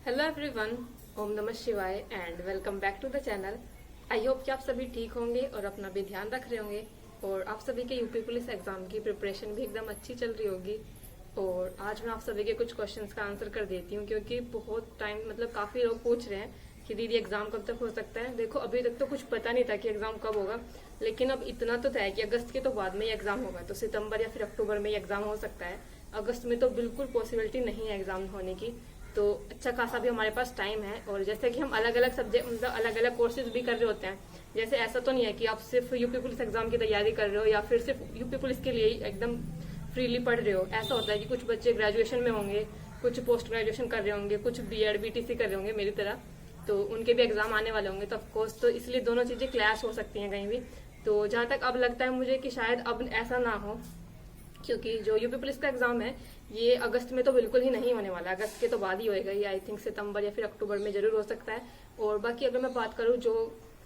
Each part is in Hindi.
हेलो एवरीवन, ओम नमः शिवाय and welcome back to the channel. I hope कि आप सभी ठीक होंगे और अपना भी ध्यान रख रहे होंगे और आप सभी के यूपी पुलिस एग्जाम की प्रिपरेशन भी एकदम अच्छी चल रही होगी। और आज मैं आप सभी के कुछ क्वेश्चंस का आंसर कर देती हूँ क्योंकि बहुत टाइम काफी लोग पूछ रहे हैं कि दीदी एग्जाम कब तक हो सकता है। देखो, अभी तक तो कुछ पता नहीं था कि एग्जाम कब होगा, लेकिन अब इतना तो है कि अगस्त के तो बाद में ही एग्जाम होगा, तो सितंबर या फिर अक्टूबर में ही एग्जाम हो सकता है। अगस्त में तो बिल्कुल पॉसिबिलिटी नहीं है एग्जाम होने की, तो अच्छा खासा भी हमारे पास टाइम है। और जैसे कि हम अलग अलग सब्जेक्ट अलग अलग कोर्सेज भी कर रहे होते हैं, जैसे ऐसा तो नहीं है कि आप सिर्फ यूपी पुलिस एग्जाम की तैयारी कर रहे हो या फिर सिर्फ यूपी पुलिस के लिए ही एकदम फ्रीली पढ़ रहे हो। ऐसा होता है कि कुछ बच्चे ग्रेजुएशन में होंगे, कुछ पोस्ट ग्रेजुएशन कर रहे होंगे, कुछ बीएड बीटीसी कर रहे होंगे मेरी तरह, तो उनके भी एग्जाम आने वाले होंगे। तो ऑफकोर्स तो इसलिए दोनों चीजें क्लैश हो सकती हैं कहीं भी। तो जहां तक अब लगता है मुझे कि शायद अब ऐसा ना हो, क्योंकि जो यूपी पुलिस का एग्जाम है ये अगस्त में तो बिल्कुल ही नहीं होने वाला। अगस्त के तो बाद ही होएगा ये, आई थिंक सितंबर या फिर अक्टूबर में जरूर हो सकता है। और बाकी अगर मैं बात करूँ, जो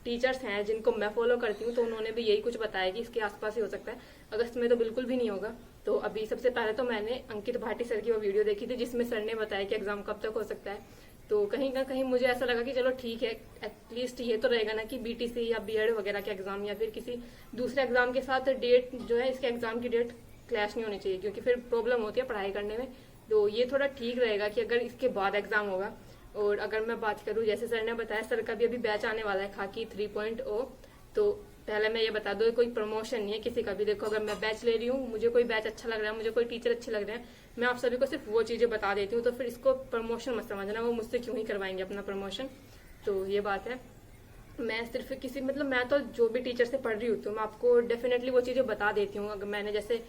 टीचर्स हैं जिनको मैं फॉलो करती हूँ, तो उन्होंने भी यही कुछ बताया कि इसके आसपास ही हो सकता है, अगस्त में तो बिल्कुल भी नहीं होगा। तो अभी सबसे पहले तो मैंने अंकित भाटी सर की वो वीडियो देखी थी जिसमें सर ने बताया कि एग्जाम कब तक हो सकता है। तो कहीं ना कहीं मुझे ऐसा लगा कि चलो ठीक है, एटलीस्ट ये तो रहेगा ना कि बीटीसी या बीएड वगैरह के एग्जाम या फिर किसी दूसरे एग्जाम के साथ डेट जो है, इसके एग्जाम की डेट क्लैश नहीं होनी चाहिए, क्योंकि फिर प्रॉब्लम होती है पढ़ाई करने में। तो ये थोड़ा ठीक रहेगा कि अगर इसके बाद एग्जाम होगा। और अगर मैं बात करूं, जैसे सर ने बताया, सर का भी अभी बैच आने वाला है खाकी 3.0। तो पहले मैं ये बता दूं, कोई प्रमोशन नहीं है किसी का भी। देखो, अगर मैं बैच ले रही हूँ, मुझे कोई बैच अच्छा लग रहा है, मुझे कोई टीचर अच्छे लग रहे हैं, मैं आप सभी को सिर्फ वो चीजें बता देती हूँ, तो फिर इसको प्रमोशन मत समझना, वो मुझसे क्यों ही करवाएंगे अपना प्रमोशन। तो ये बात है। मैं सिर्फ किसी मैं तो जो भी टीचर से पढ़ रही हूँ, तो मैं आपको डेफिनेटली वो चीजें बता देती हूँ। अगर मैंने जैसे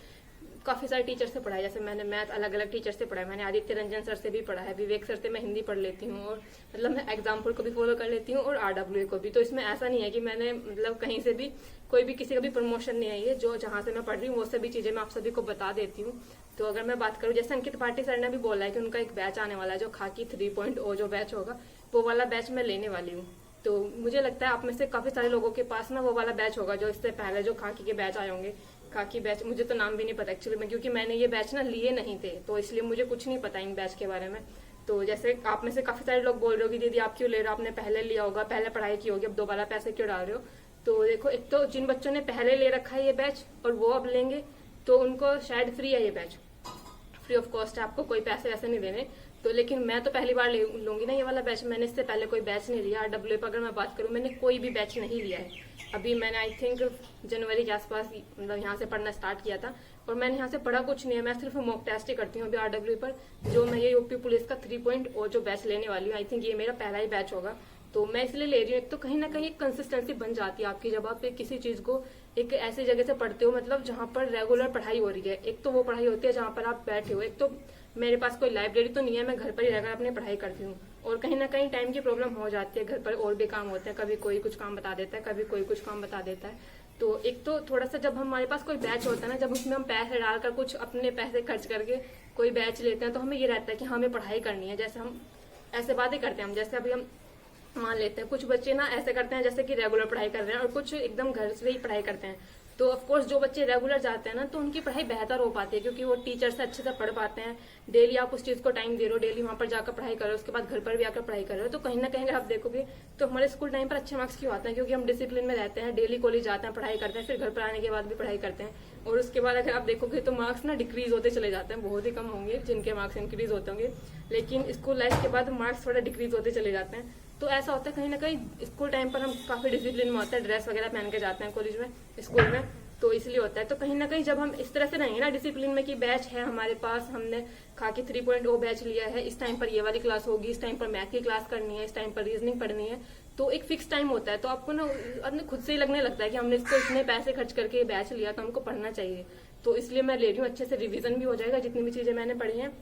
काफी सारे टीचर से पढ़ा है, जैसे मैंने मैथ अलग अलग टीचर से पढ़ा है, मैंने आदित्य रंजन सर से भी पढ़ा है, विवेक सर से मैं हिंदी पढ़ लेती हूँ, और मैं एग्जाम्पल को भी फॉलो कर लेती हूँ और आरडब्ल्यू को भी। तो इसमें ऐसा नहीं है कि मैंने कहीं से भी कोई भी किसी का भी प्रमोशन नहीं है। ये जो जहां से मैं पढ़ रही हूँ वो सभी चीजें मैं आप सभी को बता देती हूँ। तो अगर मैं बात करूँ, जैसे अंकित भाटी सर ने भी बोला है कि उनका एक बैच आने वाला है, जो खाकी 3.0 जो बैच होगा, वो वाला बैच मैं लेने वाली हूँ। तो मुझे लगता है आप में से काफी सारे लोगों के पास ना वो वाला बैच होगा, जो इससे पहले जो खाकी के बैच आए होंगे। खाकी बैच मुझे तो नाम भी नहीं पता एक्चुअली में, क्योंकि मैंने ये बैच ना लिए नहीं थे, तो इसलिए मुझे कुछ नहीं पता इन बैच के बारे में। तो जैसे आप में से काफी सारे लोग बोल रहे हो कि दीदी आप क्यों ले रहे हो, आपने पहले लिया होगा, पहले पढ़ाई की होगी, अब दोबारा पैसे क्यों डाल रहे हो। तो देखो, एक तो जिन बच्चों ने पहले ले रखा है ये बैच और वो अब लेंगे, तो उनको शायद फ्री है ये बैच, फ्री ऑफ कॉस्ट है, आपको कोई पैसे वैसे नहीं देने। तो लेकिन मैं तो पहली बार लूंगी ना ये वाला बैच, मैंने इससे पहले कोई बैच नहीं लिया। आरडब्ल्यू पर अगर मैं बात करूं, मैंने कोई भी बैच नहीं लिया है। अभी मैंने आई थिंक जनवरी के आसपास यहाँ से पढ़ना स्टार्ट किया था, और मैंने यहाँ से पढ़ा कुछ नहीं है, मैं सिर्फ मॉक टेस्ट ही करती हूँ अभी आरडब्ल्यू पर। जो मैं ये यूपी पुलिस का 3.0 जो बैच लेने वाली हूँ, आई थिंक ये मेरा पहला ही बैच होगा, तो मैं इसलिए ले रही हूँ। एक तो कहीं ना कहीं कंसिस्टेंसी बन जाती है आपकी, जब आप किसी चीज को एक ऐसी जगह से पढ़ते हो, जहाँ पर रेगुलर पढ़ाई हो रही है। एक तो वो पढ़ाई होती है जहाँ पर आप बैठे हो, एक तो मेरे पास कोई लाइब्रेरी तो नहीं है, मैं घर पर ही रहकर अपनी पढ़ाई करती हूँ। और कहीं ना कहीं टाइम की प्रॉब्लम हो जाती है, घर पर और भी काम होते हैं, कभी कोई कुछ काम बता देता है, कभी कोई कुछ काम बता देता है। तो एक तो थोड़ा सा जब हमारे पास कोई बैच होता है ना, जब उसमें हम पैसे डालकर कुछ अपने पैसे खर्च करके कोई बैच लेते हैं, तो हमें ये रहता है कि हमें पढ़ाई करनी है। जैसे हम ऐसे बातें करते हैं, हम जैसे अभी हम मान लेते हैं, कुछ बच्चे ना ऐसे करते हैं जैसे कि रेगुलर पढ़ाई कर रहे हैं, और कुछ एकदम घर से ही पढ़ाई करते हैं। तो ऑफकोर्स जो बच्चे रेगुलर जाते हैं ना, तो उनकी पढ़ाई बेहतर हो पाती है, क्योंकि वो टीचर से अच्छे से पढ़ पाते हैं। डेली आप उस चीज को टाइम दे रहे हो, डेली वहां पर जाकर पढ़ाई कर रहे हो, उसके बाद घर पर भी आकर पढ़ाई कर रहे हो। तो कहीं ना कहीं अगर आप देखोगे तो हमारे स्कूल टाइम पर अच्छे मार्क्स क्यों आते हैं, क्योंकि हम डिसिप्लिन में रहते हैं, डेली कॉलेज जाते हैं, पढ़ाई करते हैं, फिर घर पर आने के बाद भी पढ़ाई करते हैं। और उसके बाद अगर आप देखोगे तो मार्क्स ना डिक्रीज होते चले जाते हैं, बहुत ही कम होंगे जिनके मार्क्स इंक्रीज होते होंगे, लेकिन स्कूल लाइफ के बाद मार्क्स थोड़ा डिक्रीज होते चले जाते हैं। तो ऐसा होता है कहीं ना कहीं स्कूल टाइम पर हम काफी डिसिप्लिन में होते हैं, ड्रेस वगैरह पहन के जाते हैं कॉलेज में, स्कूल में, तो इसलिए होता है। तो कहीं ना कहीं जब हम इस तरह से रहेंगे ना डिसिप्लिन में, कि बैच है हमारे पास, हमने खाकी 3.0 बैच लिया है, इस टाइम पर ये वाली क्लास होगी, इस टाइम पर मैथ की क्लास करनी है, इस टाइम पर रीजनिंग पढ़नी है, तो एक फिक्स टाइम होता है, तो आपको ना अपने खुद से ही लगने लगता है कि हमने इसको इतने पैसे खर्च करके बैच लिया, तो हमको पढ़ना चाहिए। तो इसलिए मैं ले रही हूँ, अच्छे से रिविजन भी हो जाएगा जितनी भी चीजें मैंने पढ़ी हैं,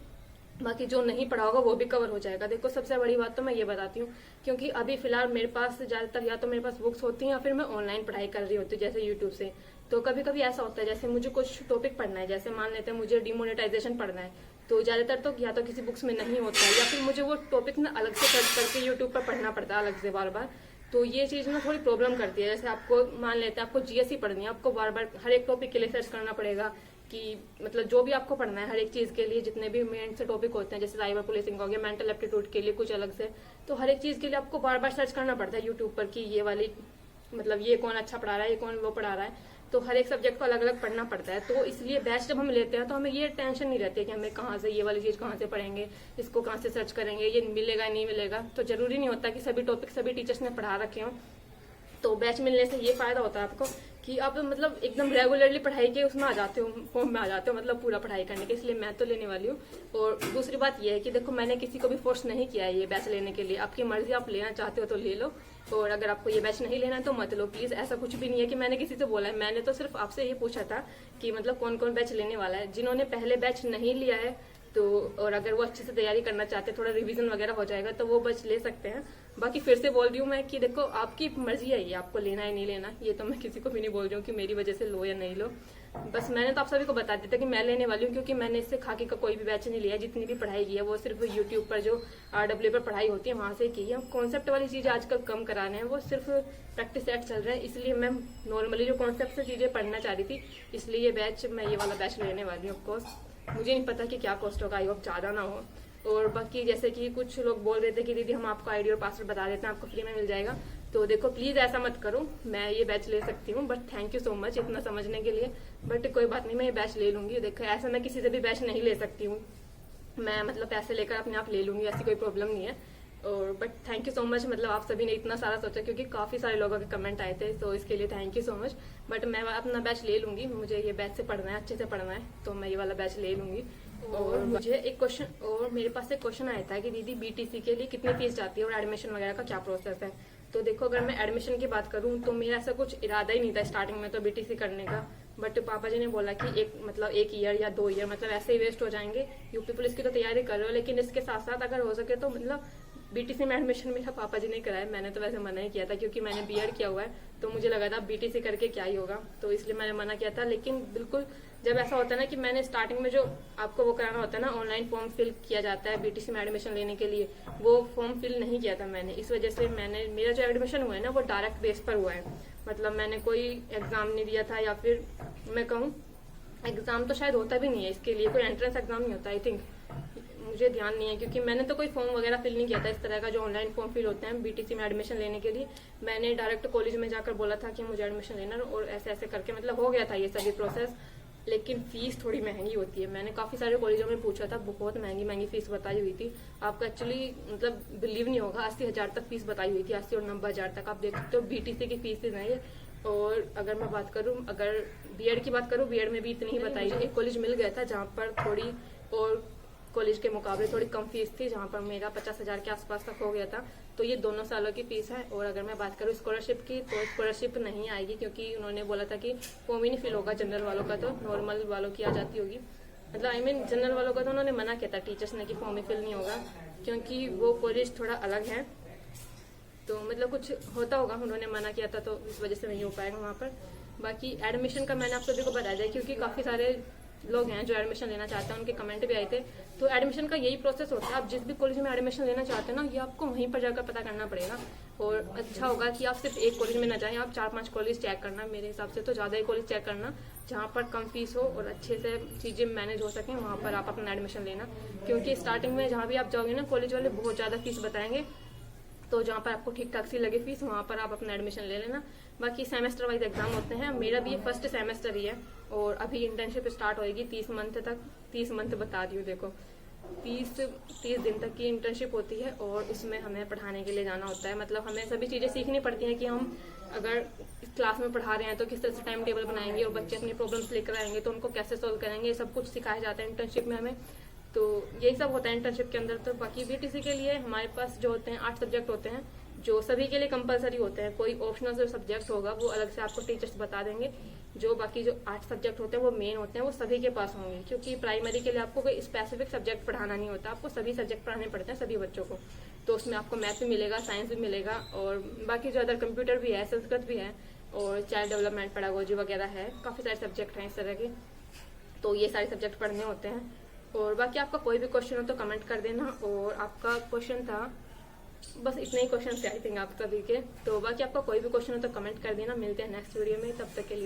बाकी जो नहीं पढ़ा होगा वो भी कवर हो जाएगा। देखो, सबसे बड़ी बात तो मैं ये बताती हूँ, क्योंकि अभी फिलहाल मेरे पास ज्यादातर या तो मेरे पास बुक्स होती हैं या फिर मैं ऑनलाइन पढ़ाई कर रही होती हूँ, जैसे यूट्यूब से। तो कभी कभी ऐसा होता है, जैसे मुझे कुछ टॉपिक पढ़ना है, जैसे मान लेते हैं मुझे डिमोनेटाइजेशन पढ़ना है, तो ज्यादातर तो या तो किसी बुक्स में नहीं होता है, या फिर मुझे वो टॉपिक ना अलग से सर्च करके यूट्यूब पर पढ़ना पड़ता है अलग से बार बार। तो ये चीज ना थोड़ी प्रॉब्लम करती है। जैसे आपको मान लेते हैं आपको जीएसई पढ़नी है, आपको बार बार हर एक टॉपिक के लिए सर्च करना पड़ेगा कि मतलब जो भी आपको पढ़ना है हर एक चीज के लिए, जितने भी मेन से टॉपिक होते हैं, जैसे साइबर पुलिसिंग हो गया, मेंटल एप्टीट्यूड के लिए कुछ अलग से, तो हर एक चीज के लिए आपको बार बार सर्च करना पड़ता है यूट्यूब पर कि ये वाली मतलब ये कौन अच्छा पढ़ा रहा है, ये कौन वो पढ़ा रहा है। तो हर एक सब्जेक्ट को अलग अलग पढ़ना पड़ता है। तो इसलिए बैच जब हम लेते हैं तो हमें ये टेंशन नहीं रहती है कि हमें कहाँ से ये वाली चीज कहाँ से पढ़ेंगे, इसको कहाँ से सर्च करेंगे, ये मिलेगा नहीं मिलेगा। तो जरूरी नहीं होता कि सभी टॉपिक सभी टीचर्स ने पढ़ा रखे हों। तो बैच मिलने से ये फायदा होता है आपको कि आप मतलब एकदम रेगुलरली पढ़ाई के उसमें आ जाते हो, फॉर्म में आ जाते हो, मतलब पूरा पढ़ाई करने के। इसलिए मैं तो लेने वाली हूँ। और दूसरी बात ये है कि देखो मैंने किसी को भी फोर्स नहीं किया है ये बैच लेने के लिए, आपकी मर्जी, आप लेना चाहते हो तो ले लो, और अगर आपको ये बैच नहीं लेना है तो मत लो प्लीज। ऐसा कुछ भी नहीं है कि मैंने किसी से बोला है, मैंने तो सिर्फ आपसे ये पूछा था कि मतलब कौन कौन बैच लेने वाला है। जिन्होंने पहले बैच नहीं लिया है तो, और अगर वो अच्छे से तैयारी करना चाहते हैं, थोड़ा रिवीजन वगैरह हो जाएगा, तो वो बैच ले सकते हैं। बाकी फिर से बोल रही हूँ मैं कि देखो आपकी मर्जी है, ये आपको लेना है नहीं लेना, ये तो मैं किसी को भी नहीं बोल रही हूँ कि मेरी वजह से लो या नहीं लो। बस मैंने तो आप सभी को बता दिया था कि मैं लेने वाली हूँ, क्योंकि मैंने इससे खाकी का कोई भी बैच नहीं लिया। जितनी भी पढ़ाई की है वो सिर्फ यूट्यूब पर जो RW पर पढ़ाई होती है वहां से की है। कॉन्सेप्ट वाली चीजें आजकल कम कराने हैं, वो सिर्फ प्रैक्टिस सेट चल रहा है। इसलिए मैं नॉर्मली जो कॉन्सेप्ट से चीजें पढ़ना चाह रही थी, इसलिए ये बैच, मैं ये वाला बैच लेने वाली हूँ। ऑफकोर्स मुझे नहीं पता कि क्या कॉस्ट होगा, आई होप ज्यादा ना हो। और बाकी जैसे कि कुछ लोग बोल रहे थे कि दीदी हम आपको आईडी और पासवर्ड बता देते हैं, आपको फ्री में मिल जाएगा। तो देखो प्लीज ऐसा मत करो, मैं ये बैच ले सकती हूँ, but thank you so much इतना समझने के लिए। बट कोई बात नहीं, मैं ये बैच ले लूंगी। देखो ऐसा मैं किसी से भी बैच नहीं ले सकती हूँ, मैं मतलब पैसे लेकर अपने आप ले लूंगी, ऐसी कोई प्रॉब्लम नहीं है। और but thank you so much, मतलब आप सभी ने इतना सारा सोचा, क्योंकि काफी सारे लोगों के कमेंट आए थे, तो इसके लिए thank you so much. But मैं अपना बैच ले लूंगी, मुझे ये बैच से पढ़ना है, अच्छे से पढ़ना है, तो मैं ये वाला बैच ले लूंगी। और मुझे एक क्वेश्चन, और मेरे पास एक क्वेश्चन आया था कि दीदी BTC के लिए कितनी फीस जाती है और एडमिशन वगैरह का क्या प्रोसेस है। तो देखो अगर मैं एडमिशन की बात करूं तो मेरा ऐसा कुछ इरादा ही नहीं था स्टार्टिंग में तो BTC करने का। बट पापा जी ने बोला कि एक ईयर या 2 ईयर मतलब ऐसे ही वेस्ट हो जाएंगे। यूपी पुलिस की तो तैयारी कर रहे हो, लेकिन इसके साथ साथ अगर हो सके तो मतलब BTC में एडमिशन मेरा पापा जी ने कराया। मैंने तो वैसे मना ही किया था, क्योंकि मैंने B.Ed किया हुआ है, तो मुझे लगा था BTC करके क्या ही होगा, तो इसलिए मैंने मना किया था। लेकिन बिल्कुल जब ऐसा होता है ना कि मैंने स्टार्टिंग में जो आपको वो कराना होता है ना, ऑनलाइन फॉर्म फिल किया जाता है BTC में एडमिशन लेने के लिए, वो फॉर्म फिल नहीं किया था मैंने। इस वजह से मेरा जो एडमिशन हुआ है ना वो डायरेक्ट बेस पर हुआ है। मतलब मैंने कोई एग्जाम नहीं दिया था, या फिर मैं कहूँ एग्जाम तो शायद होता भी नहीं है इसके लिए, कोई एंट्रेंस एग्जाम नहीं होता आई थिंक, मुझे ध्यान नहीं है, क्योंकि मैंने तो कोई फॉर्म वगैरह फिल नहीं किया था इस तरह का जो ऑनलाइन फॉर्म फिल होते हैं BTC में एडमिशन लेने के लिए। मैंने डायरेक्ट कॉलेज में जाकर बोला था कि मुझे एडमिशन लेना, और ऐसे ऐसे करके मतलब हो गया था ये सभी प्रोसेस। लेकिन फीस थोड़ी महंगी होती है, मैंने काफी सारे कॉलेजों में पूछा था, बहुत महंगी फीस बताई हुई थी। आपको एक्चुअली मतलब बिलीव नहीं होगा, 80,000 तक फीस बताई हुई थी, 80 और 90,000 तक। आप देख सकते हो BTC की फीस है ये। और अगर मैं बात करूं, अगर B.Ed की बात करूं, B.Ed में भी इतनी ही बताई। एक कॉलेज मिल गया था जहाँ पर थोड़ी और कॉलेज के मुकाबले थोड़ी कम फीस थी, जहाँ पर मेरा 50,000 के आसपास तक हो गया था। तो ये दोनों सालों की फीस है। और अगर मैं बात करूँ स्कॉलरशिप की, तो स्कॉलरशिप नहीं आएगी, क्योंकि उन्होंने बोला था कि फॉर्म ही नहीं फिल होगा जनरल वालों का, तो नॉर्मल वालों की आ जाती होगी। मतलब जनरल वालों का तो उन्होंने मना किया था टीचर्स ने कि फॉर्म ही फिल नहीं होगा, क्योंकि वो कॉलेज थोड़ा अलग है, तो मतलब कुछ होता होगा, उन्होंने मना किया था, तो इस वजह से नहीं हो पाएगा वहाँ पर। बाकी एडमिशन का मैंने आप सभी को बताया जाए, क्योंकि काफी सारे लोग हैं जो एडमिशन लेना चाहते हैं, उनके कमेंट भी आए थे। तो एडमिशन का यही प्रोसेस होता है, आप जिस भी कॉलेज में एडमिशन लेना चाहते हैं ना, ये आपको वहीं पर जाकर पता करना पड़ेगा। और अच्छा होगा कि आप सिर्फ एक कॉलेज में ना जाएं, आप 4-5 कॉलेज चेक करना, मेरे हिसाब से तो ज्यादा ही कॉलेज चेक करना, जहाँ पर कम फीस हो और अच्छे से चीजें मैनेज हो सके, वहाँ पर आप अपना एडमिशन लेना। क्योंकि स्टार्टिंग में जहाँ भी आप जाओगे ना, कॉलेज वाले बहुत ज्यादा फीस बताएंगे, तो जहाँ पर आपको ठीक ठाक सी लगे फीस, वहाँ पर आप अपना एडमिशन ले लेना। बाकी सेमेस्टर वाइज एग्जाम होते हैं, मेरा भी ये फर्स्ट सेमेस्टर ही है, और अभी इंटर्नशिप स्टार्ट होएगी 30 मंथ तक। 30 मंथ बता रही हूँ, देखो 30 दिन तक की इंटर्नशिप होती है, और उसमें हमें पढ़ाने के लिए जाना होता है। मतलब हमें सभी चीजें सीखनी पड़ती हैं कि हम अगर क्लास में पढ़ा रहे हैं तो किस तरह से टाइम टेबल बनाएंगे, और बच्चे अपनी प्रॉब्लम्स लेकर आएंगे तो उनको कैसे सोल्व करेंगे, ये सब कुछ सिखाया जाता है इंटर्नशिप में हमें। तो यही सब होता है इंटर्नशिप के अंदर। तो बाकी BTC के लिए हमारे पास जो होते हैं 8 सब्जेक्ट होते हैं, जो सभी के लिए कंपलसरी होते हैं। कोई ऑप्शनल जो सब्जेक्ट होगा वो अलग से आपको टीचर्स बता देंगे। जो बाकी जो 8 सब्जेक्ट होते हैं वो मेन होते हैं, वो सभी के पास होंगे, क्योंकि प्राइमरी के लिए आपको कोई स्पेसिफिक सब्जेक्ट पढ़ाना नहीं होता, आपको सभी सब्जेक्ट पढ़ाने पड़ते हैं सभी बच्चों को। तो उसमें आपको मैथ भी मिलेगा, साइंस भी मिलेगा, और बाकी जो अदर कंप्यूटर भी है, संस्कृत भी है, और चाइल्ड डेवलपमेंट, पेडागोजी वगैरह है, काफी सारे सब्जेक्ट हैं इस तरह के। तो ये सारे सब्जेक्ट पढ़ने होते हैं। और बाकी आपका कोई भी क्वेश्चन हो तो कमेंट कर देना। और आपका क्वेश्चन था, बस इतने ही क्वेश्चन थे आई थिंक आप सभी के। तो बाकी आपका कोई भी क्वेश्चन हो तो कमेंट कर देना। मिलते हैं नेक्स्ट वीडियो में, तब तक के लिए।